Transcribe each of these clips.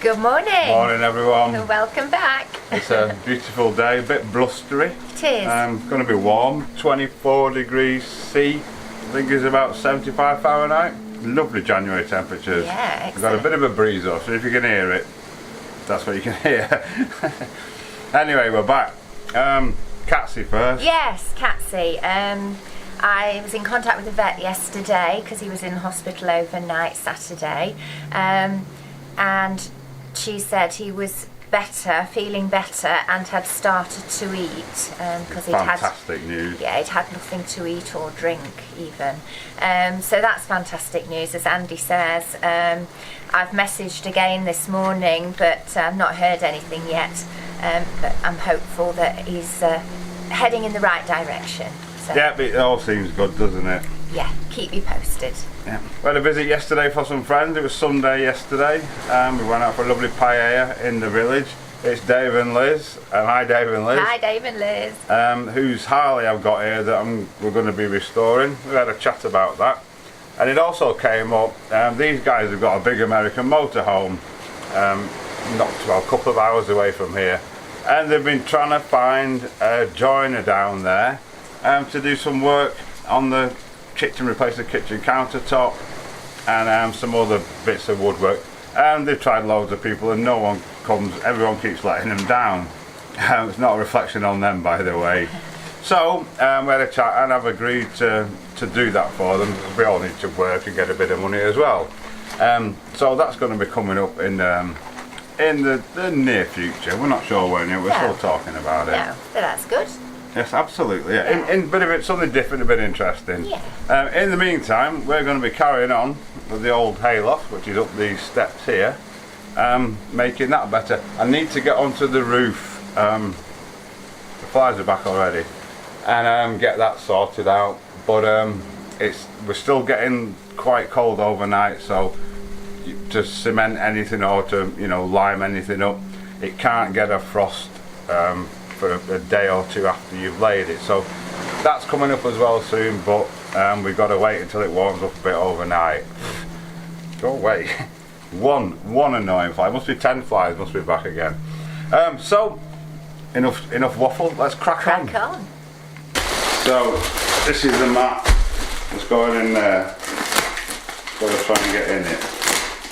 Good morning. Morning everyone. Welcome back. It's a beautiful day, a bit blustery. It is. Going to be warm, 24 degrees C, I think it's about 75 Fahrenheit. Lovely January temperatures. Yeah, We've got a bit of a breeze off, so if you can hear it, that's what you can hear. Anyway, we're back. Catsy first. Yes, Catsy. I was in contact with the vet yesterday because he was in hospital overnight Saturday, and she said he was better, feeling better, and had started to eat because Fantastic news. Yeah, he'd had nothing to eat or drink even. So that's fantastic news, as Andy says. I've messaged again this morning, but I've not heard anything yet. But I'm hopeful that he's heading in the right direction. So, Yeah, it all seems good, doesn't it? yeah, keep you posted. Yeah. We had a visit yesterday for some friends. It was Sunday yesterday. We went out for a lovely paella in the village. It's Dave and Liz. Hi Dave and Liz. Hi Dave and Liz. Whose Harley I've got here that we're going to be restoring. We had a chat about that. And it also came up, these guys have got a big American motorhome, a couple of hours away from here. And they've been trying to find a joiner down there to do some work on the kitchen, replace the kitchen countertop and some other bits of woodwork. And they've tried loads of people and no one comes, everyone keeps letting them down. It's not a reflection on them, by the way. So we had a chat and I've agreed to do that for them. We all need to work and get a bit of money as well. So that's going to be coming up in the near future. We're not sure when yet, we're still talking about it. No, but that's good. Yes, absolutely. Yeah. In bit of it, something different, a bit interesting. Yeah. In the meantime, we're going to be carrying on with the old Hay Loft, which is up these steps here, making that better. I need to get onto the roof. The flies are back already, and get that sorted out. But we're still getting quite cold overnight, so to cement anything or to lime anything up, it can't get a frost for a day or two after you've laid it. So that's coming up as well soon, but we've got to wait until it warms up a bit overnight. Go away. one annoying fly. Must be 10 flies must be back again. So enough waffle, let's crack on. So this is the mat that's going in there. Got to try and get in it.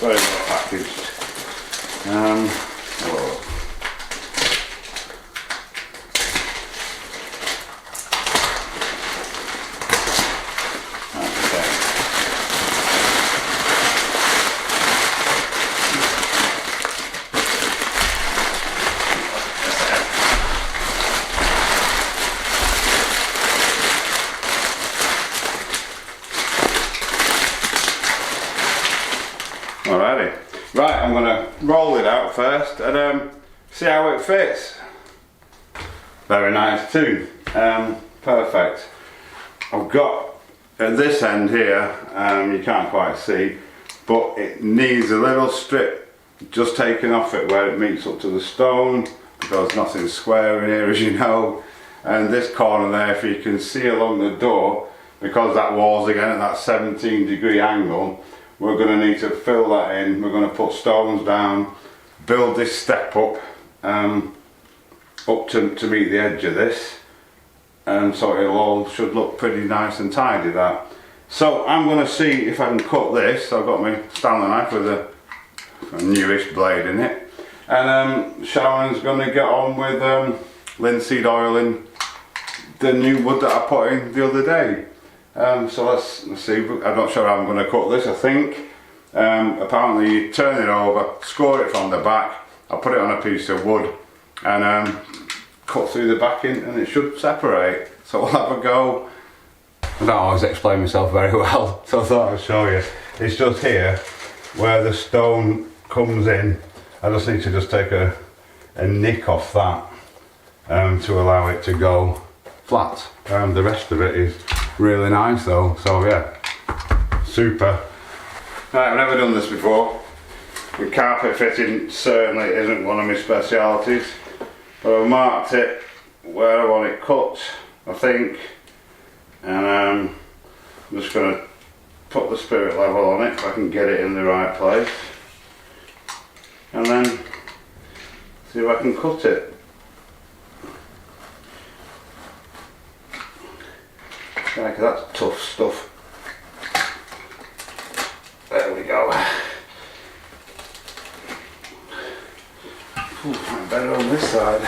Very well packaged. Alrighty, right, I'm going to roll it out first and see how it fits. Very nice too, perfect. I've got at this end here, you can't quite see, but it needs a little strip just taken off it where it meets up to the stone, because nothing's square in here, as you know. And this corner there, if you can see along the door, because that wall's again at that 17-degree angle, we're going to need to fill that in. We're going to put stones down, build this step up to meet the edge of this, and so it all should look pretty nice and tidy, that. So I'm going to see if I can cut this. I've got my Stanley knife with a newish blade in it, and Sharon's going to get on with linseed oil in the new wood that I put in the other day. So let's see. I'm not sure how I'm going to cut this. I think apparently you turn it over, score it from the back. I'll put it on a piece of wood and cut through the backing, and it should separate. So we'll have a go. I don't always explain myself very well, so I thought I'd show you. It's just here where the stone comes in. I just need to just take a nick off that to allow it to go flat. The rest of it is really nice though, so yeah, super. Right, I've never done this before. And carpet fitting certainly isn't one of my specialities, but I've marked it where I want it cut, I think, and I'm just going to put the spirit level on it if I can get it in the right place. and then see if I can cut it. Yeah, 'cause that's tough stuff. There we go. Ooh, better on this side.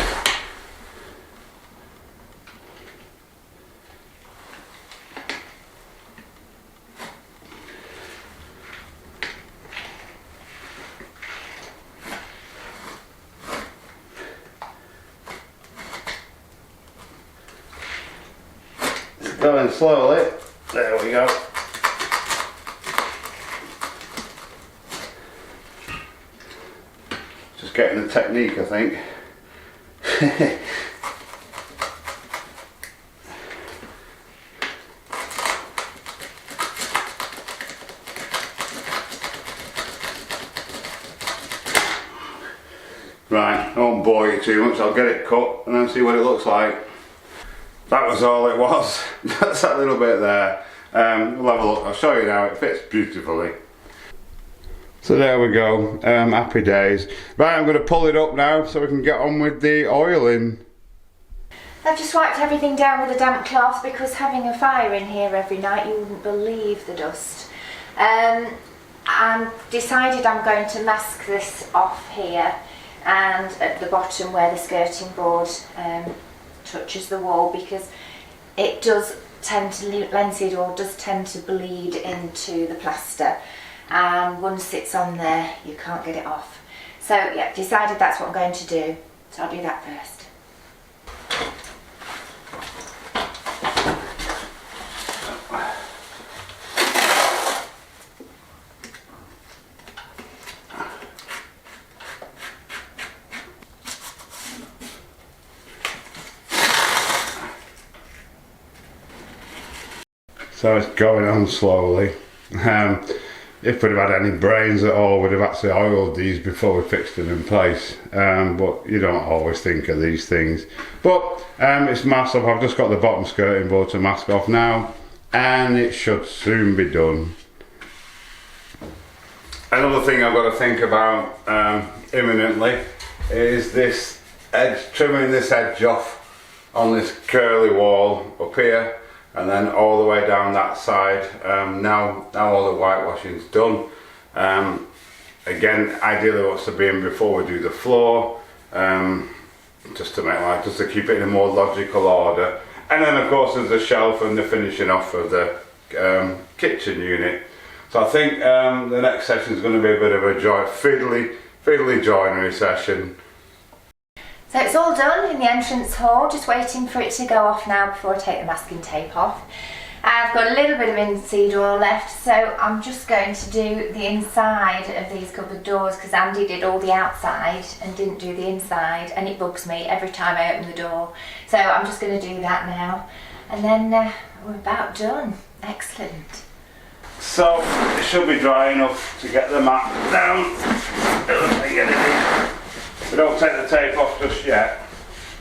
Going slowly. There we go. Just getting the technique, I think. Right, I won't bore you too much. I'll get it cut and then see what it looks like. That was all it was. That's that little bit there. We'll have a look. I'll show you now. It fits beautifully. So there we go. Happy days. Right, I'm going to pull it up now so we can get on with the oiling. I've just wiped everything down with a damp cloth because having a fire in here every night, you wouldn't believe the dust. And decided I'm going to mask this off here and at the bottom where the skirting board touches the wall, because it does tend to, linseed oil does tend to bleed into the plaster, and once it's on there you can't get it off. So yeah, decided that's what I'm going to do, so I'll do that first. So it's going on slowly. If we'd have had any brains at all, we'd have actually oiled these before we fixed them in place. But you don't always think of these things. But it's masked off. I've just got the bottom skirting board to mask off now, and it should soon be done. Another thing I've got to think about imminently is this edge, trimming this edge off on this curly wall up here, and then all the way down that side. Now all the whitewashing's done. Again, ideally wants to be in before we do the floor, just to keep it in a more logical order. And then of course there's the shelf and the finishing off of the kitchen unit. So I think the next session is going to be a bit of a fiddly joinery session. So it's all done in the entrance hall, just waiting for it to go off now before I take the masking tape off. I've got a little bit of linseed oil left, so I'm just going to do the inside of these cupboard doors, because Andy did all the outside and didn't do the inside, and it bugs me every time I open the door. So I'm just going to do that now, and then we're about done. Excellent. So it should be dry enough to get the mat down. We don't take the tape off just yet,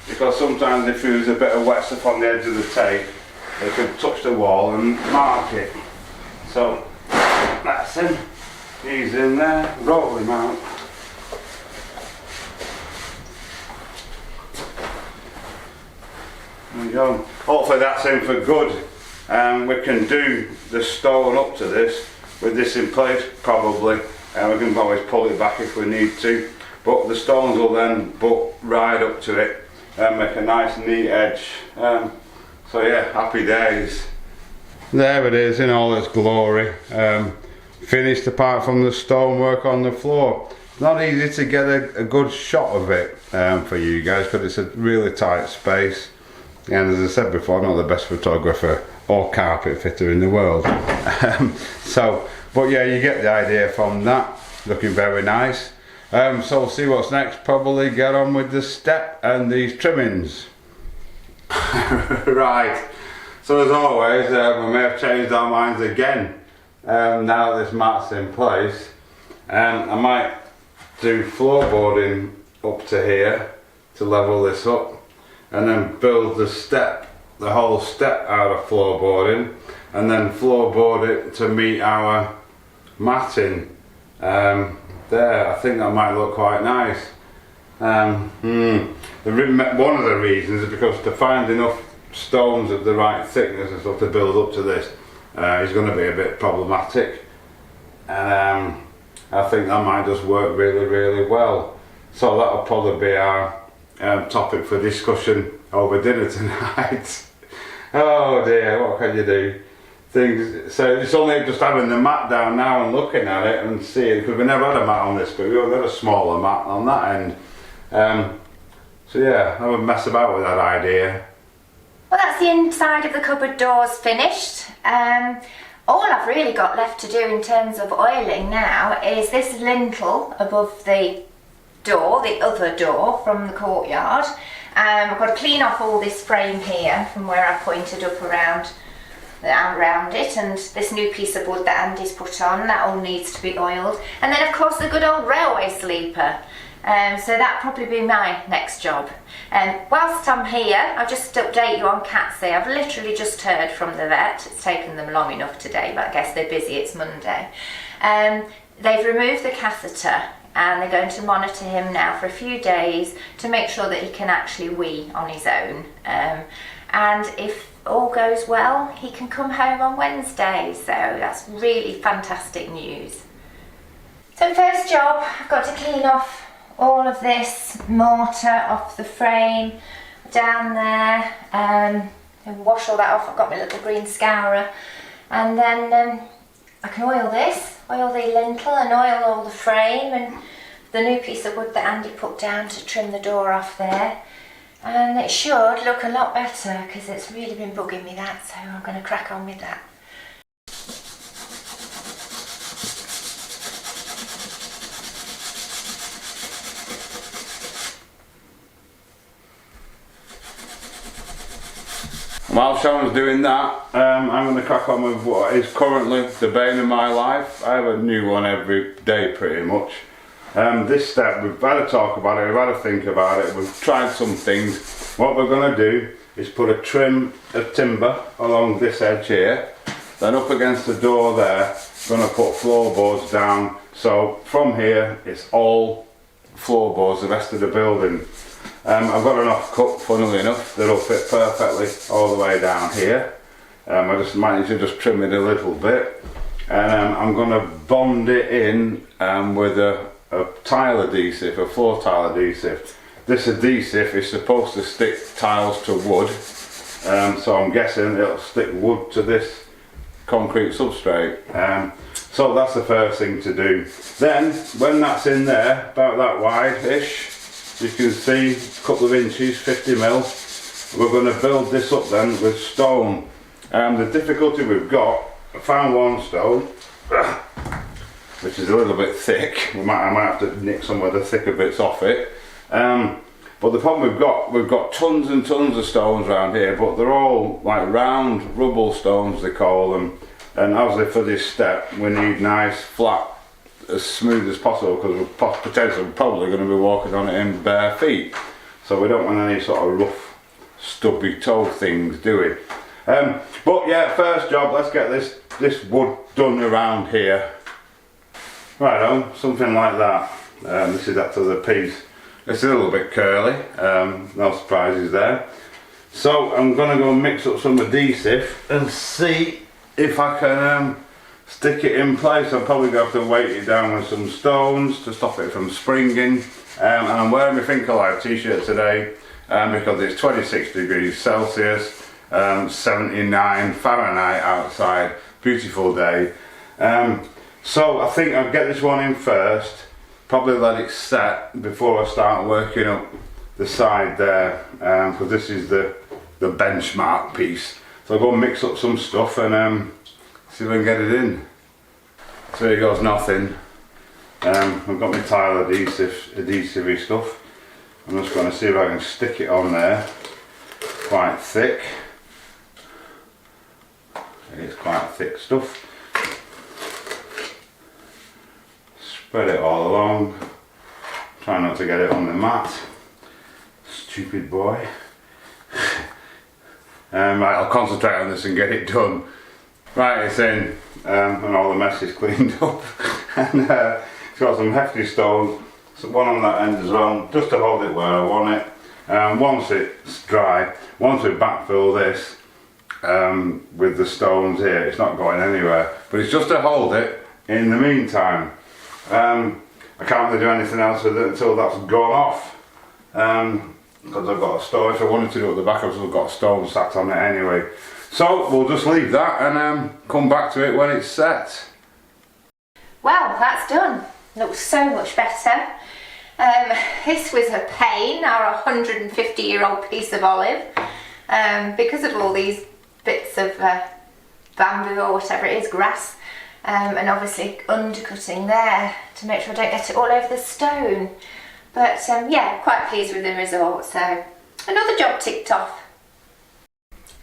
because sometimes if there's a bit of wet stuff on the edge of the tape, it can touch the wall and mark it. So that's him. He's in there. Roll him out. There we go. Hopefully that's in for good. We can do the stone up to this with this in place probably. We can always pull it back if we need to. But the stones will then butt right up to it and make a nice neat edge. So yeah, happy days. There it is in all its glory. Finished apart from the stonework on the floor. Not easy to get a good shot of it for you guys, because it's a really tight space. And as I said before, I'm not the best photographer or carpet fitter in the world. But yeah, you get the idea from that. Looking very nice. So we'll see what's next. Probably get on with the step and these trimmings. Right, so as always, we may have changed our minds again now that this mat's in place. I might do floorboarding up to here to level this up, and then build the whole step out of floorboarding, and then floorboard it to meet our matting. There, I think that might look quite nice. One of the reasons is because to find enough stones of the right thickness and stuff to build up to this is going to be a bit problematic, and I think that might just work really, really well. So that'll probably be our topic for discussion over dinner tonight. Oh dear, what can you do? Things. So it's only just having the mat down now and looking at it and seeing, because we never had a mat on this, but we only had a smaller mat on that end. So yeah, I would mess about with that idea. Well, that's the inside of the cupboard doors finished. All I've really got left to do in terms of oiling now is this lintel above the door, the other door from the courtyard. I've got to clean off all this frame here from where I pointed up around it, and this new piece of wood that Andy's put on, that all needs to be oiled. And then of course the good old railway sleeper. So that'll probably be my next job. Whilst I'm here, I'll just update you on Catsy. I've literally just heard from the vet. It's taken them long enough today, but I guess they're busy, it's Monday. They've removed the catheter and they're going to monitor him now for a few days to make sure that he can actually wee on his own. And if all goes well, he can come home on Wednesday, so that's really fantastic news. So first job, I've got to clean off all of this mortar off the frame down there, and wash all that off. I've got my little green scourer, and then I can oil this, oil the lintel and oil all the frame and the new piece of wood that Andy put down to trim the door off there. And it should look a lot better because it's really been bugging me that, so I'm going to crack on with that. While Sharon's doing that, I'm going to crack on with what is currently the bane of my life. I have a new one every day pretty much. This step, we've had a talk about it, we've had a think about it, we've tried some things. What we're going to do is put a trim of timber along this edge here, then up against the door there, we're going to put floorboards down. So from here, it's all floorboards, the rest of the building. I've got an off-cut, funnily enough, that'll fit perfectly all the way down here. I just managed to just trim it a little bit, and I'm going to bond it in with a tile adhesive, a floor tile adhesive. This adhesive is supposed to stick tiles to wood, so I'm guessing it'll stick wood to this concrete substrate. So that's the first thing to do. Then, when that's in there, about that wide-ish, you can see a couple of inches, 50mm. We're going to build this up then with stone. The difficulty we've got, I found one stone, which is a little bit thick. I might have to nick some of the thicker bits off it. But the problem we've got tons and tons of stones around here, but they're all like round rubble stones they call them. And obviously for this step we need nice, flat, as smooth as possible, because we're potentially probably going to be walking on it in bare feet. So we don't want any sort of rough, stubby toe things, do we? But yeah, first job, let's get this wood done around here. Right on, something like that. This is that to the piece. It's a little bit curly, no surprises there. So I'm going to go mix up some adhesive and see if I can stick it in place. I'm probably going to have to weight it down with some stones to stop it from springing. And I'm wearing my Think Alive t-shirt today because it's 26 degrees Celsius, 79 Fahrenheit outside, beautiful day. So I think I'll get this one in first, probably let it set before I start working up the side there, because this is the benchmark piece. So I'll go and mix up some stuff and see if I can get it in. So here goes nothing. I've got my tile adhesive stuff. I'm just going to see if I can stick it on there quite thick. It's quite thick stuff. Spread it all along. Try not to get it on the mat. Stupid boy. Right, I'll concentrate on this and get it done. Right, it's in, and all the mess is cleaned up. and it's got some hefty stones, so one on that end as well, just to hold it where I want it. Once it's dry, once we backfill this with the stones here, it's not going anywhere, but it's just to hold it in the meantime. I can't really do anything else with it until that's gone off, because I've got a stone. If I wanted to do it at the back, I've still got a stone sat on it anyway. So we'll just leave that and come back to it when it's set. Well, that's done. Looks so much better. This was a pain, our 150-year-old piece of olive, because of all these bits of bamboo or whatever it is, grass, and obviously undercutting there to make sure I don't get it all over the stone. But yeah, quite pleased with the result, so another job ticked off.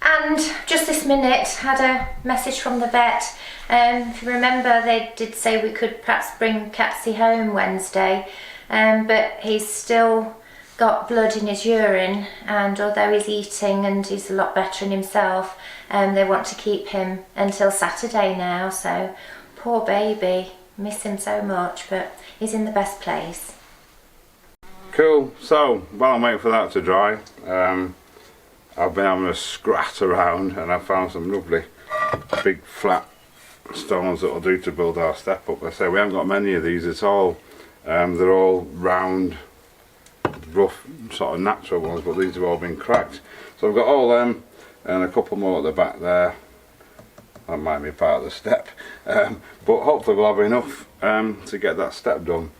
And just this minute, had a message from the vet. If you remember, they did say we could perhaps bring Catsy home Wednesday, but he's still got blood in his urine, and although he's eating and he's a lot better in himself, they want to keep him until Saturday now, so poor baby, miss him so much, but he's in the best place. Cool, so while I'm waiting for that to dry, I've been having a scrat around and I've found some lovely big flat stones that will do to build our step up. I say we haven't got many of these at all. They're all round, rough, sort of natural ones, but these have all been cracked. So I've got all them and a couple more at the back there. That might be part of the step, but hopefully we'll have enough to get that step done.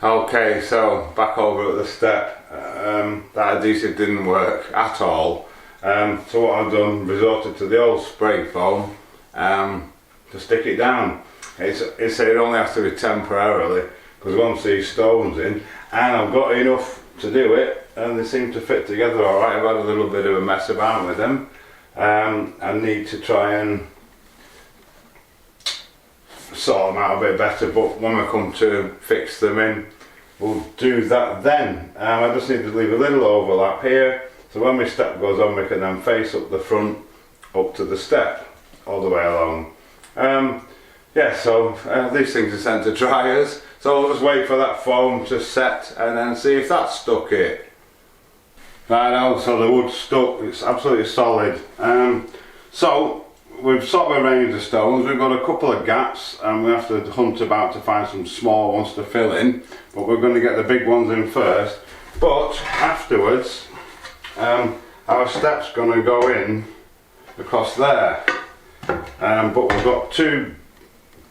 Okay, so back over at the step. That adhesive didn't work at all. So what I've done, resorted to the old spray foam to stick it down. It said it only has to be temporarily, because once these stones in, and I've got enough to do it, and they seem to fit together alright. I've had a little bit of a mess about with them. I need to try and sort them out a bit better, but when I come to fix them in, we'll do that then. I just need to leave a little overlap here, so when my step goes on, we can then face up the front up to the step all the way along. Yeah, so these things are sent to dryers, so I'll just wait for that foam to set and then see if that's stuck it. Right now, so the wood's stuck, it's absolutely solid. So we've sort of arranged the stones. We've got a couple of gaps and we have to hunt about to find some small ones to fill in, but we're going to get the big ones in first. But afterwards, our step's going to go in across there, but we've got two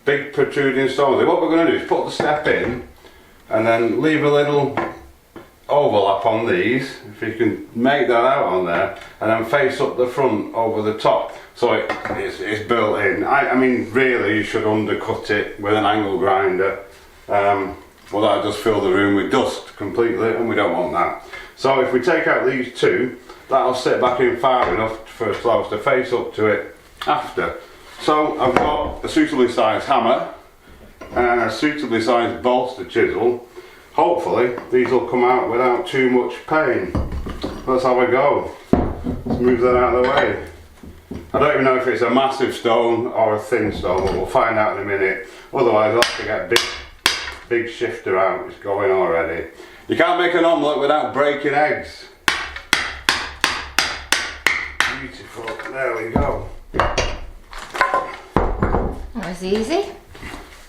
big protruding stones. What we're going to do is put the step in and then leave a little overlap on these, if you can make that out on there, and then face up the front over the top, so it's built in. I mean, really you should undercut it with an angle grinder, well, that'll just fill the room with dust completely, and we don't want that. So if we take out these two, that'll sit back in far enough for us to face up to it after. So I've got a suitably sized hammer and a suitably sized bolster chisel. Hopefully these will come out without too much pain. That's how we go. Let's move that out of the way. I don't even know if it's a massive stone or a thin stone, but we'll find out in a minute. Otherwise I'll have to get big shifter out. It's going already. You can't make an omelette without breaking eggs. Beautiful. There we go. That was easy.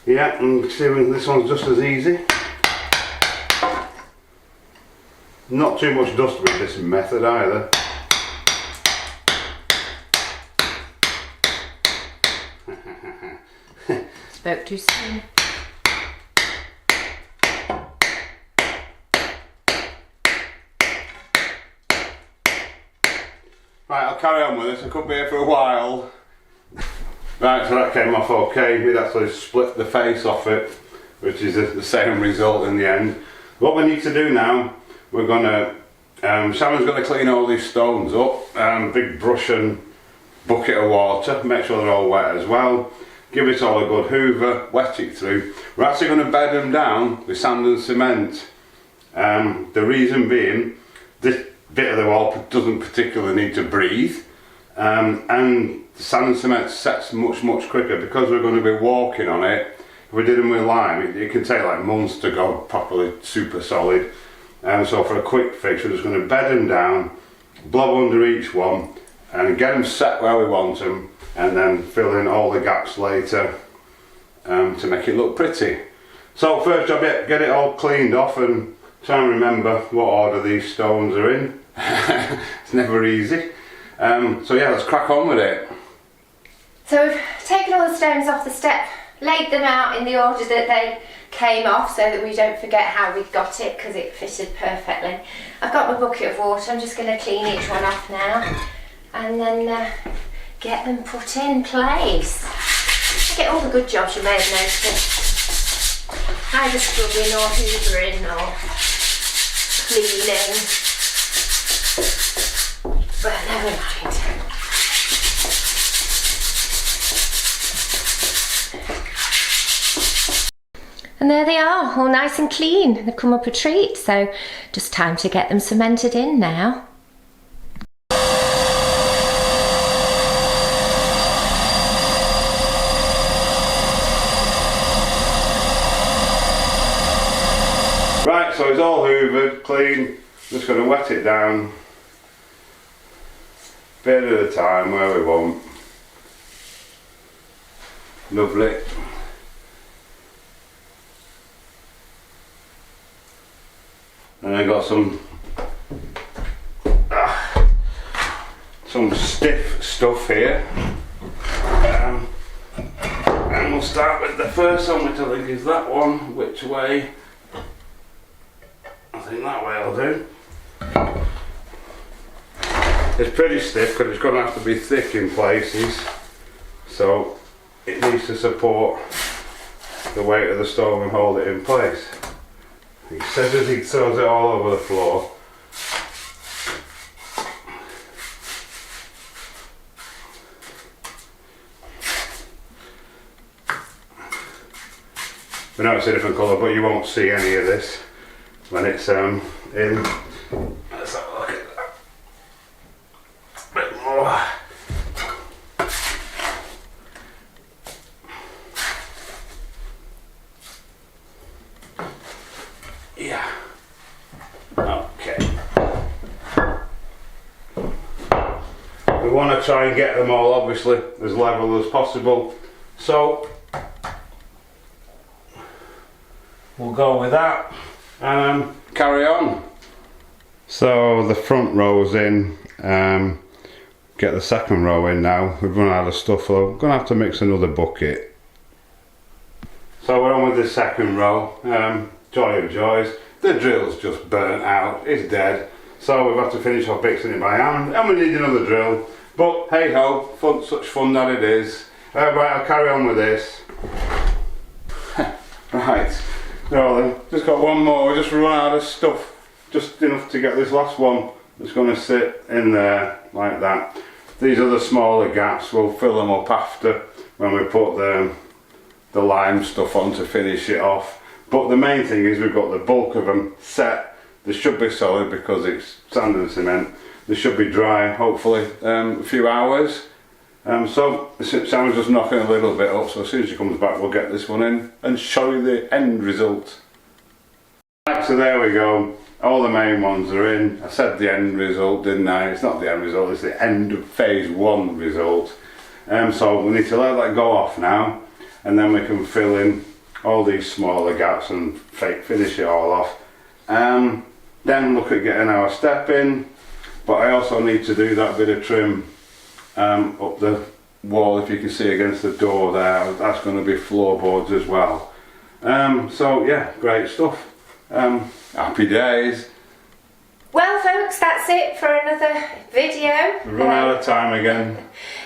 Yeah, and this one's just as easy. Not too much dust with this method either. Spoke too soon. Right, I'll carry on with this. I could be here for a while. Right, so that came off okay. We'd actually split the face off it, which is the same result in the end. What we need to do now, we're gonna, Shannon's gonna clean all these stones up, big brush and bucket of water, make sure they're all wet as well. Give it all a good hoover, wet it through. We're actually gonna bed them down with sand and cement. The reason being, this bit of the wall doesn't particularly need to breathe, and sand and cement sets much quicker because we're going to be walking on it. if we did them with lime, it can take like months to go properly super solid. So for a quick fix, we're just going to bed them down, blow under each one, and get them set where we want them, and then fill in all the gaps later to make it look pretty. So first job, get it all cleaned off and try and remember what order these stones are in. It's never easy. So yeah, let's crack on with it. So we've taken all the stones off the step, laid them out in the order that they came off so that we don't forget how we got it, because it fitted perfectly. I've got my bucket of water. I'm just going to clean each one off now and then get them put in place. I get all the good jobs you may have noticed. Either scrubbing or hoovering or cleaning. But never mind. And there they are, all nice and clean. They've come up a treat, so just time to get them cemented in now. Right, so it's all hoovered, clean. Just going to wet it down, bit at a time where we want. Lovely. And I got some stiff stuff here, and we'll start with the first one, which I think is that one. Which way? I think that way will do. It's pretty stiff because it's going to have to be thick in places, so it needs to support the weight of the stone and hold it in place. He says as he throws it all over the floor. We know it's a different colour, but you won't see any of this when it's in. Let's have a look at that. A bit more. Yeah. Okay. We want to try and get them all obviously as level as possible. So we'll go with that and carry on. So the front row's in. Get the second row in now. We've run out of stuff, so we're going to have to mix another bucket. So we're on with the second row. Joy of joys, the drill's just burnt out, it's dead, so we've had to finish off fixing it by hand, and we need another drill, but hey ho, fun, such fun that it is. Right, I'll carry on with this. Right, well then, just got one more. We just run out of stuff, just enough to get this last one that's going to sit in there like that. These other smaller gaps, we'll fill them up after when we put the lime stuff on to finish it off. But the main thing is we've got the bulk of them set. They should be solid because it's sand and cement. They should be dry, hopefully, a few hours. So Sam's just knocking a little bit up, so as soon as she comes back we'll get this one in and show you the end result. Right, so there we go. All the main ones are in. I said the end result, didn't I? It's not the end result, it's the end of phase 1 result. So we need to let that go off now, and then we can fill in all these smaller gaps and finish it all off. Then look at getting our step in, but I also need to do that bit of trim up the wall, if you can see against the door there. That's going to be floorboards as well. So yeah, great stuff. Happy days. Well folks, that's it for another video. We've run out of time again.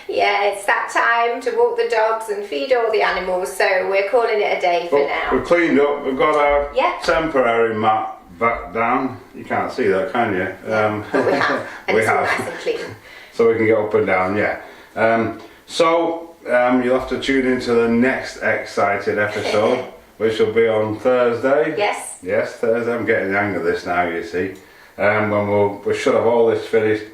Yeah, it's that time to walk the dogs and feed all the animals, so we're calling it a day for now. We've cleaned up, we've got our temporary mat back down. You can't see that, can you? But we have, and we it's have. all nice and clean. So we can get up and down, yeah. You'll have to tune into the next exciting episode, which will be on Thursday. Yes. Yes, Thursday. I'm getting the hang of this now, you see. When we should have all that finished,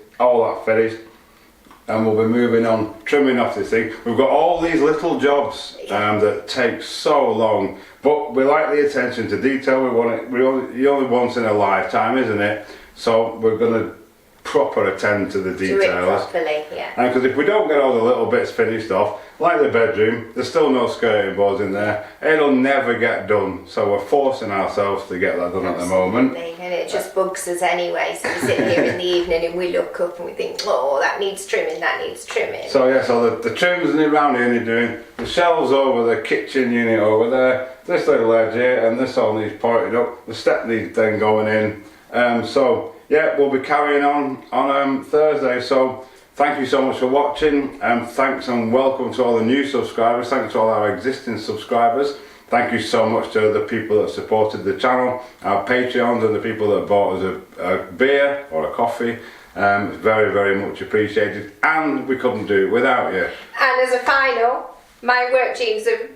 and we'll be moving on, trimming off this thing. We've got all these little jobs that take so long, but we like the attention to detail. We want it. You only once in a lifetime, isn't it? So we're going to proper attend to the details. Do it properly, yeah. And because if we don't get all the little bits finished off, like the bedroom, there's still no skirting boards in there. It'll never get done. So we're forcing ourselves to get that done at the moment. And it just bugs us anyway. So we sit here in the evening and we look up and we think, oh, that needs trimming, that needs trimming. So yeah, so the trims around here need doing. The shelves over the kitchen unit over there. This little edge here, and this all needs pointed up. The step needs then going in. So yeah, we'll be carrying on Thursday. So thank you so much for watching, and thanks and welcome to all the new subscribers. Thanks to all our existing subscribers. Thank you so much to the people that supported the channel, our Patreons, and the people that bought us a beer or a coffee. Very, very much appreciated, and we couldn't do it without you. And as a final, my work jeans have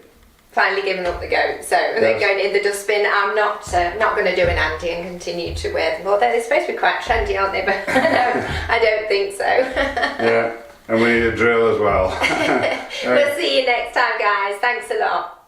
finally given up the ghost, so they're going in the dustbin. I'm not going to do an Andy and continue to wear them. Although they're supposed to be quite trendy, aren't they? But I don't think so. Yeah, and we need a drill as well. We'll see you next time, guys. Thanks a lot.